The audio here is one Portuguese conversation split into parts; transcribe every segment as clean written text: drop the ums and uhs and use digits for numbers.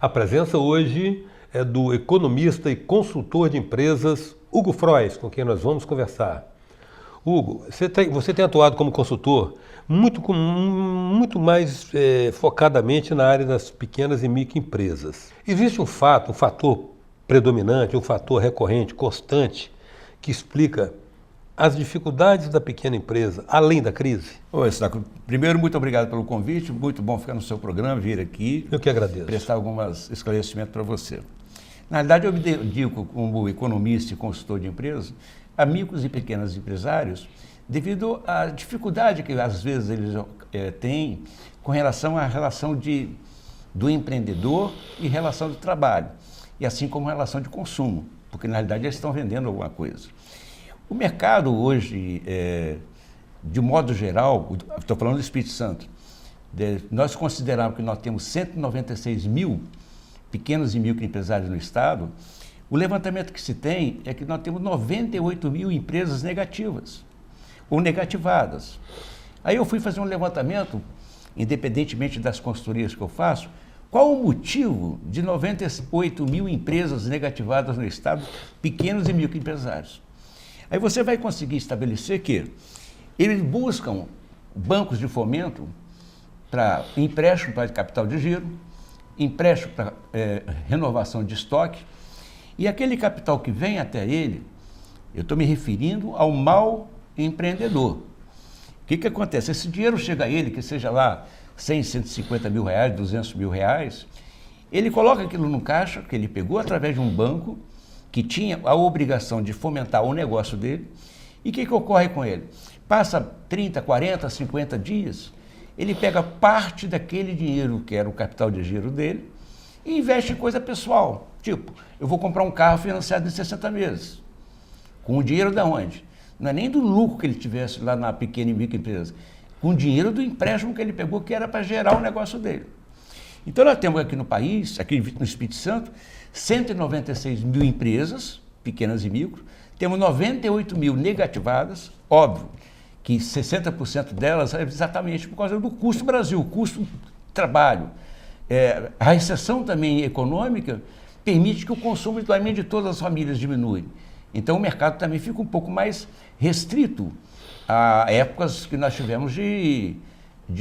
A presença hoje é do economista e consultor de empresas Hugo Frois, com quem nós vamos conversar. Hugo, você tem atuado como consultor muito mais focadamente na área das pequenas e microempresas. Existe um fator predominante, um fator recorrente, constante, que explica as dificuldades da pequena empresa, além da crise? Oi, Saco. Primeiro, muito obrigado pelo convite, muito bom ficar no seu programa, vir aqui. Eu que agradeço. Prestar alguns esclarecimentos para você. Na verdade, eu me dedico como economista e consultor de empresas a micros e pequenos empresários devido à dificuldade que às vezes eles têm com relação à relação do empreendedor e relação do trabalho, e assim como relação de consumo, porque na realidade eles estão vendendo alguma coisa. O mercado hoje, de modo geral, estou falando do Espírito Santo, nós consideramos que nós temos 196 mil pequenos e microempresários no estado. O levantamento que se tem é que nós temos 98 mil empresas negativas ou negativadas. Aí eu fui fazer um levantamento, independentemente das consultorias que eu faço, qual o motivo de 98 mil empresas negativadas no estado, pequenos e microempresários? Aí você vai conseguir estabelecer que eles buscam bancos de fomento para empréstimo para capital de giro, empréstimo para renovação de estoque, e aquele capital que vem até ele, eu estou me referindo ao mau empreendedor. O que acontece? Esse dinheiro chega a ele, que seja lá 100, 150 mil reais, 200 mil reais, ele coloca aquilo no caixa, que ele pegou através de um banco, que tinha a obrigação de fomentar o negócio dele, e o que ocorre com ele? Passa 30, 40, 50 dias, ele pega parte daquele dinheiro, que era o capital de giro dele, e investe em coisa pessoal. Tipo, eu vou comprar um carro financiado em 60 meses. Com o dinheiro de onde? Não é nem do lucro que ele tivesse lá na pequena e microempresa, com o dinheiro do empréstimo que ele pegou, que era para gerar o negócio dele. Então nós temos aqui no país, aqui no Espírito Santo, 196 mil empresas, pequenas e micro, temos 98 mil negativadas, óbvio que 60% delas é exatamente por causa do custo Brasil, custo trabalho. A recessão também econômica permite que o consumo também de todas as famílias diminui. Então o mercado também fica um pouco mais restrito a épocas que nós tivemos de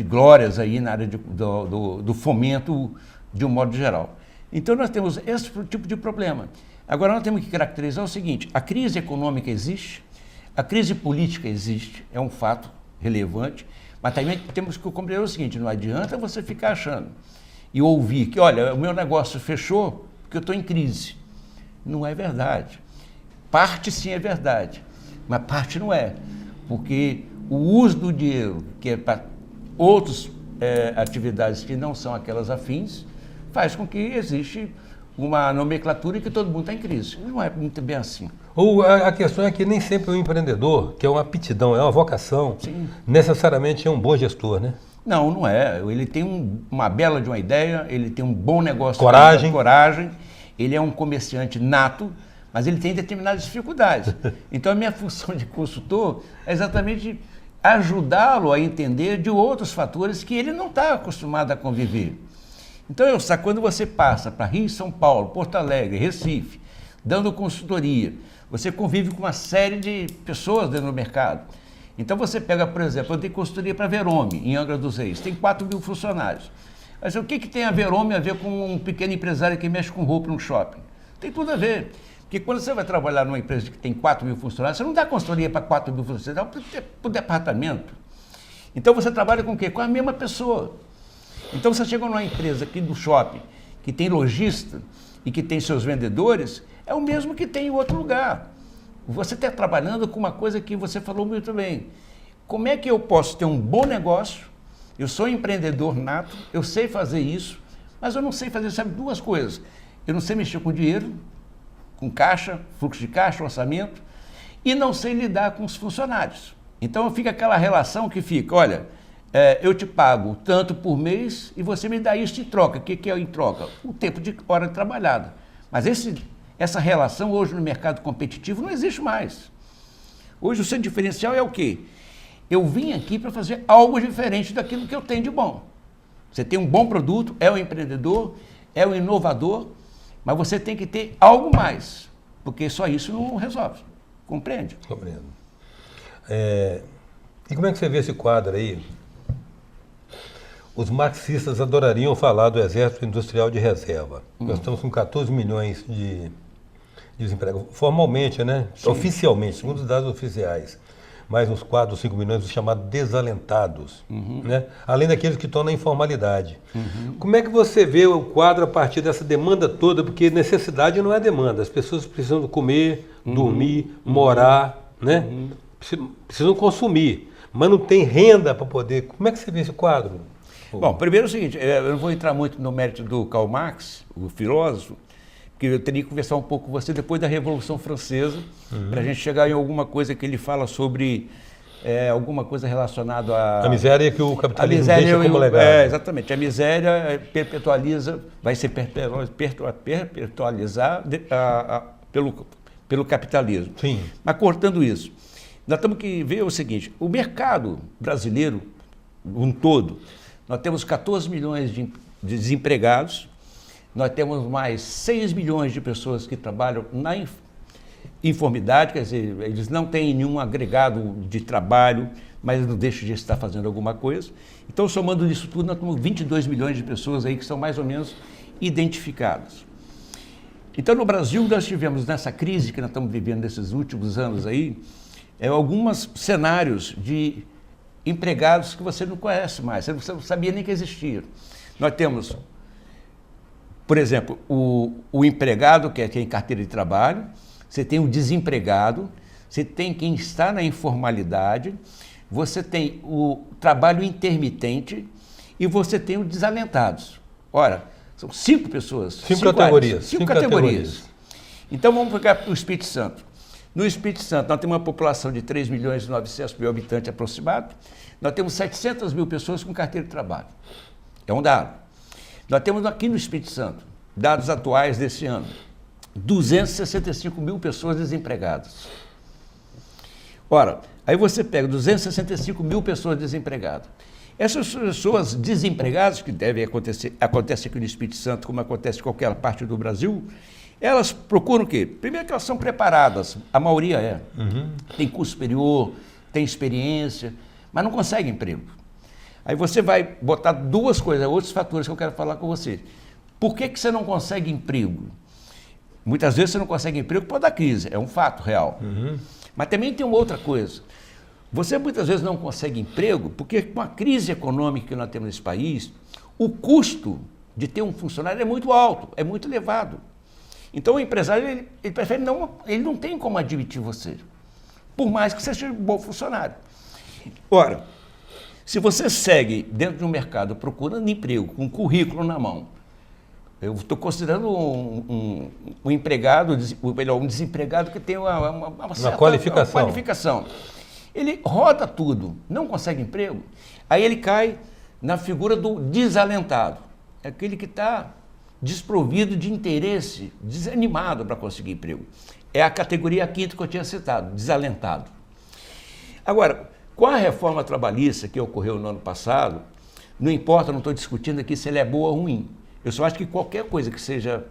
glórias aí na área do fomento de um modo geral. Então nós temos esse tipo de problema. Agora nós temos que caracterizar o seguinte: a crise econômica existe, a crise política existe, é um fato relevante, mas também temos que compreender o seguinte: não adianta você ficar achando e ouvir que, olha, o meu negócio fechou porque eu estou em crise. Não é verdade. Parte sim é verdade, mas parte não é, porque o uso do dinheiro, que é para outras atividades que não são aquelas afins, faz com que existe uma nomenclatura e que todo mundo está em crise. Não é muito bem assim. Ou a questão é que nem sempre o empreendedor, que é uma aptidão, é uma vocação, sim, necessariamente é um bom gestor, né? Não, não é. Ele tem uma bela de uma ideia, ele tem um bom negócio, coragem, ele é um comerciante nato, mas ele tem determinadas dificuldades. Então a minha função de consultor é exatamente ajudá-lo a entender de outros fatores que ele não está acostumado a conviver. Então, quando você passa para Rio, São Paulo, Porto Alegre, Recife, dando consultoria, você convive com uma série de pessoas dentro do mercado. Então você pega, por exemplo, eu dei consultoria para Verome, em Angra dos Reis, tem 4 mil funcionários. Mas o que tem a Verome a ver com um pequeno empresário que mexe com roupa no shopping? Tem tudo a ver. Porque quando você vai trabalhar numa empresa que tem 4 mil funcionários, você não dá consultoria para 4 mil funcionários, você dá para o departamento. Então você trabalha com o quê? Com a mesma pessoa. Então você chega numa empresa aqui do shopping, que tem lojista e que tem seus vendedores, é o mesmo que tem em outro lugar. Você está trabalhando com uma coisa que você falou muito bem. Como é que eu posso ter um bom negócio? Eu sou empreendedor nato, eu sei fazer isso, mas eu não sei fazer, sabe, duas coisas. Eu não sei mexer com dinheiro, com caixa, fluxo de caixa, orçamento, e não sei lidar com os funcionários. Então fica aquela relação que fica, olha, eu te pago tanto por mês e você me dá isso em troca. O que é em troca? O tempo de hora trabalhada. Mas essa relação hoje no mercado competitivo não existe mais. Hoje o seu diferencial é o quê? Eu vim aqui para fazer algo diferente daquilo que eu tenho de bom. Você tem um bom produto, é um empreendedor, é o inovador, mas você tem que ter algo mais, porque só isso não resolve. Compreende? Compreendo. E como é que você vê esse quadro aí? Os marxistas adorariam falar do Exército Industrial de Reserva. Nós estamos com 14 milhões de desempregados. Formalmente, né? Sim. Oficialmente, segundo os dados oficiais. Mais uns 4 ou 5 milhões dos chamados desalentados. Né? Além daqueles que estão na informalidade. Como é que você vê o quadro a partir dessa demanda toda? Porque necessidade não é demanda. As pessoas precisam comer, dormir, morar, né? Precisam consumir, mas não tem renda para poder. Como é que você vê esse quadro? Bom, primeiro é o seguinte, eu não vou entrar muito no mérito do Karl Marx, o filósofo, porque eu teria que conversar um pouco com você depois da Revolução Francesa, para a gente chegar em alguma coisa que ele fala sobre alguma coisa relacionada à... A miséria que o capitalismo deixa como legado. Exatamente. A miséria perpetualiza, vai ser perpetualizar pelo capitalismo. Sim. Mas cortando isso, nós temos que ver o seguinte, o mercado brasileiro, um todo, nós temos 14 milhões de desempregados, nós temos mais 6 milhões de pessoas que trabalham na informidade, quer dizer, eles não têm nenhum agregado de trabalho, mas não deixam de estar fazendo alguma coisa. Então, somando isso tudo, nós temos 22 milhões de pessoas aí que são mais ou menos identificadas. Então, no Brasil, nós tivemos nessa crise que nós estamos vivendo nesses últimos anos aí, alguns cenários de empregados que você não conhece mais, você não sabia nem que existiam. Nós temos, por exemplo, o empregado que tem carteira de trabalho, você tem o desempregado, você tem quem está na informalidade, você tem o trabalho intermitente e você tem os desalentados. Ora, são 5 pessoas. 5 categorias. 5 categorias. Então vamos pegar para o Espírito Santo. No Espírito Santo, nós temos uma população de 3 milhões e 900 mil habitantes aproximado. Nós temos 700 mil pessoas com carteira de trabalho. É um dado. Nós temos aqui no Espírito Santo, dados atuais desse ano, 265 mil pessoas desempregadas. Ora, aí você pega 265 mil pessoas desempregadas. Essas pessoas desempregadas, que devem acontecer, acontece aqui no Espírito Santo, como acontece em qualquer parte do Brasil, elas procuram o quê? Primeiro que elas são preparadas, a maioria é. Tem curso superior, tem experiência, mas não consegue emprego. Aí você vai botar duas coisas, outros fatores que eu quero falar com você. Por que você não consegue emprego? Muitas vezes você não consegue emprego por causa da crise, é um fato real. Mas também tem uma outra coisa. Você muitas vezes não consegue emprego porque com a crise econômica que nós temos nesse país, o custo de ter um funcionário é muito alto, é muito elevado. Então o empresário, ele prefere não, ele não tem como admitir você, por mais que você seja um bom funcionário. Ora, se você segue dentro de um mercado procurando emprego, com um currículo na mão, eu estou considerando um empregado, um desempregado que tem uma certa qualificação. Ele roda tudo, não consegue emprego, aí ele cai na figura do desalentado, é aquele que está desprovido de interesse, desanimado para conseguir emprego. É a categoria quinta que eu tinha citado, desalentado. Agora, com a reforma trabalhista que ocorreu no ano passado, não importa, não estou discutindo aqui se ela é boa ou ruim. Eu só acho que qualquer coisa que seja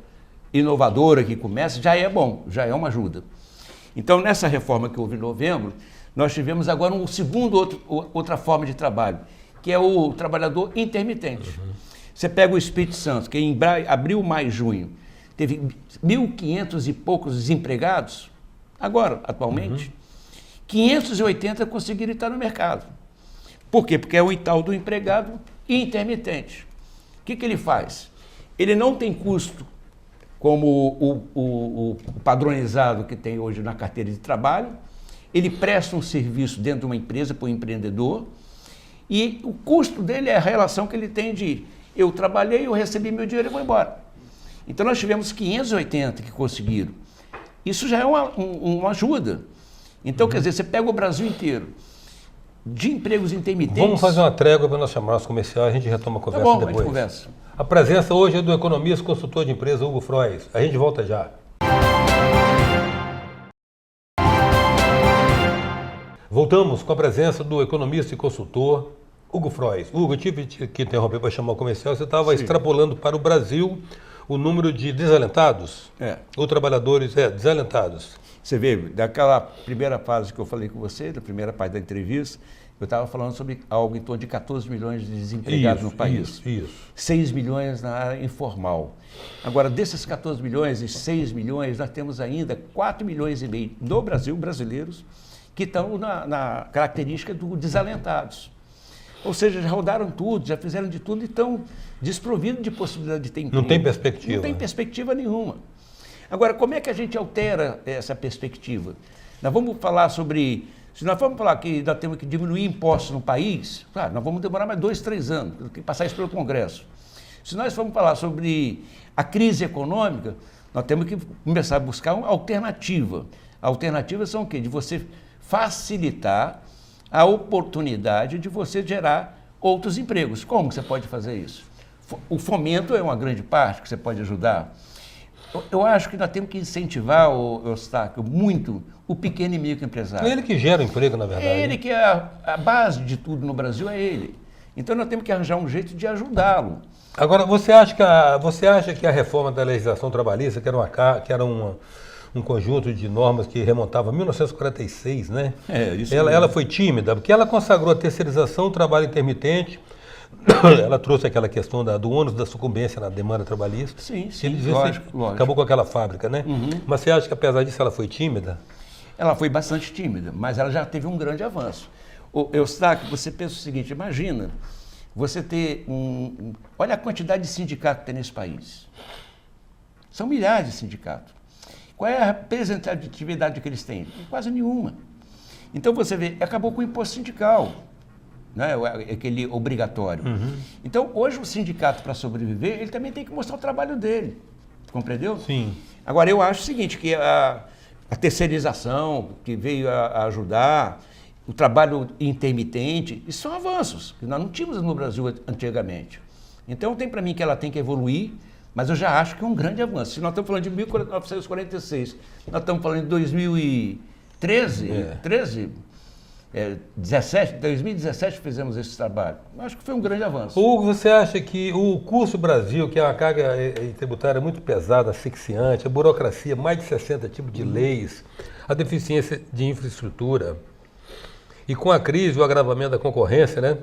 inovadora, que comece, já é bom, já é uma ajuda. Então, nessa reforma que houve em novembro, nós tivemos agora outra forma de trabalho, que é o trabalhador intermitente. Você pega o Espírito Santo, que em abril, maio, junho, teve 1.500 e poucos desempregados, agora, atualmente, 580 conseguiram estar no mercado. Por quê? Porque é o tal do empregado intermitente. O que ele faz? Ele não tem custo como o padronizado que tem hoje na carteira de trabalho, ele presta um serviço dentro de uma empresa para o empreendedor e o custo dele é a relação que ele tem de eu trabalhei, eu recebi meu dinheiro e vou embora. Então nós tivemos 580 que conseguiram. Isso já é uma ajuda. Então, quer dizer, você pega o Brasil inteiro de empregos intermitentes... Vamos fazer uma trégua para nós chamar nosso comercial, a gente retoma a conversa depois. A gente conversa. A presença hoje é do economista e consultor de empresa Hugo Frois. A gente volta já. Voltamos com a presença do economista e consultor Hugo Frois. Hugo, eu tive que interromper para chamar o comercial. Você estava extrapolando para o Brasil o número de desalentados, ou trabalhadores desalentados. Você vê, daquela primeira fase que eu falei com você, da primeira parte da entrevista, eu estava falando sobre algo em torno de 14 milhões de desempregados no país. Isso. 6 milhões na área informal. Agora, desses 14 milhões e 6 milhões, nós temos ainda 4 milhões e meio no Brasil, brasileiros, que estão na característica do desalentados. Ou seja, já rodaram tudo, já fizeram de tudo e estão desprovidos de possibilidade de ter emprego. Não tem perspectiva. Não tem perspectiva nenhuma. Agora, como é que a gente altera essa perspectiva? Nós vamos falar sobre... Se nós formos falar que nós temos que diminuir impostos no país, claro, nós vamos demorar mais 2, 3 anos, tem que passar isso pelo Congresso. Se nós formos falar sobre a crise econômica, nós temos que começar a buscar uma alternativa. Alternativas são o quê? De você facilitar a oportunidade de você gerar outros empregos. Como você pode fazer isso? O fomento é uma grande parte que você pode ajudar. Eu acho que nós temos que incentivar, Eustáquio, muito o pequeno e microempresário. É ele que gera emprego, na verdade. É ele que é a base de tudo no Brasil, é ele. Então nós temos que arranjar um jeito de ajudá-lo. Agora, você acha que a reforma da legislação trabalhista, que era um conjunto de normas que remontava a 1946, né? Ela foi tímida, porque ela consagrou a terceirização, o trabalho intermitente, ela trouxe aquela questão do ônus da sucumbência na demanda trabalhista. Sim, lógico. Acabou com aquela fábrica, né? Mas você acha que, apesar disso, ela foi tímida? Ela foi bastante tímida, mas ela já teve um grande avanço. Eustáquio, você pensa o seguinte, imagina você ter olha a quantidade de sindicatos que tem nesse país. São milhares de sindicatos. Qual é a representatividade que eles têm? Quase nenhuma. Então você vê, acabou com o imposto sindical, né? Aquele obrigatório. Então hoje o sindicato, para sobreviver, ele também tem que mostrar o trabalho dele. Compreendeu? Sim. Agora eu acho o seguinte, que a terceirização que veio a ajudar, o trabalho intermitente, isso são avanços que nós não tínhamos no Brasil antigamente. Então tem para mim que ela tem que evoluir, mas eu já acho que é um grande avanço. Se nós estamos falando de 1946, nós estamos falando de 2013, 2017 fizemos esse trabalho. Acho que foi um grande avanço. Hugo, você acha que o custo Brasil, que é uma carga tributária muito pesada, asfixiante, a burocracia, mais de 60 tipos de leis, a deficiência de infraestrutura, e com a crise, o agravamento da concorrência, né?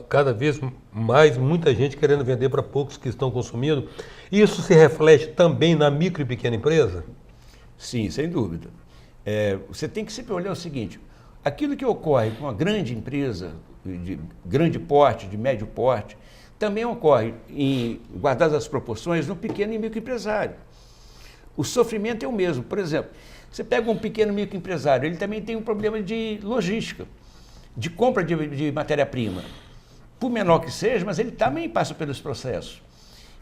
Cada vez mais, muita gente querendo vender para poucos que estão consumindo, isso se reflete também na micro e pequena empresa? Sim, sem dúvida. Você tem que sempre olhar o seguinte, aquilo que ocorre com uma grande empresa, de grande porte, de médio porte, também ocorre, guardadas as proporções, no pequeno e microempresário. O sofrimento é o mesmo. Por exemplo, você pega um pequeno microempresário, ele também tem um problema de logística, de compra de matéria-prima. Por menor que seja, mas ele também passa pelos processos.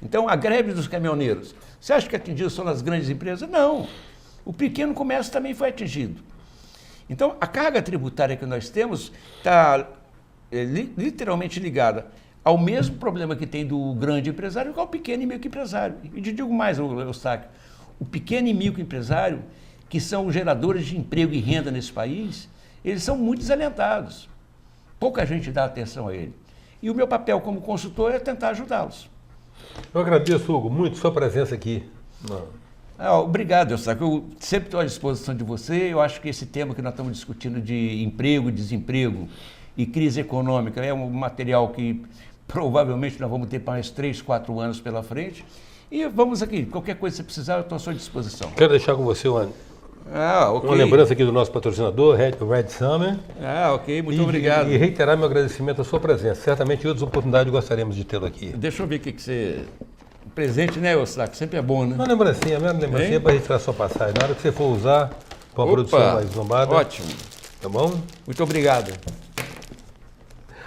Então, a greve dos caminhoneiros, você acha que atingiu só nas grandes empresas? Não. O pequeno comércio também foi atingido. Então, a carga tributária que nós temos está literalmente ligada ao mesmo problema que tem do grande empresário que ao pequeno e microempresário. E te digo mais, Eustáquio, o pequeno e microempresário, que são os geradores de emprego e renda nesse país, eles são muito desalentados. Pouca gente dá atenção a ele. E o meu papel como consultor é tentar ajudá-los. Eu agradeço, Hugo, muito sua presença aqui. Obrigado, Eustáquio. Eu sempre estou à disposição de você. Eu acho que esse tema que nós estamos discutindo de emprego, desemprego e crise econômica é um material que provavelmente nós vamos ter para mais 3, 4 anos pela frente. E vamos aqui, qualquer coisa que você precisar, eu estou à sua disposição. Quero deixar com você uma lembrança aqui do nosso patrocinador, Red Summer. Ok, muito obrigado. E reiterar meu agradecimento à sua presença. Certamente em outras oportunidades gostaríamos de tê-lo aqui. Deixa eu ver o que você... Presente, né, Eustáquio? Sempre é bom, né? Uma lembrancinha para registrar a sua passagem. Na hora que você for usar, com a produção mais zombada. Ótimo. Tá bom? Muito obrigado.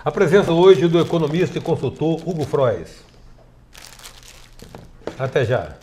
A presença hoje do economista e consultor Hugo Frois. Até já.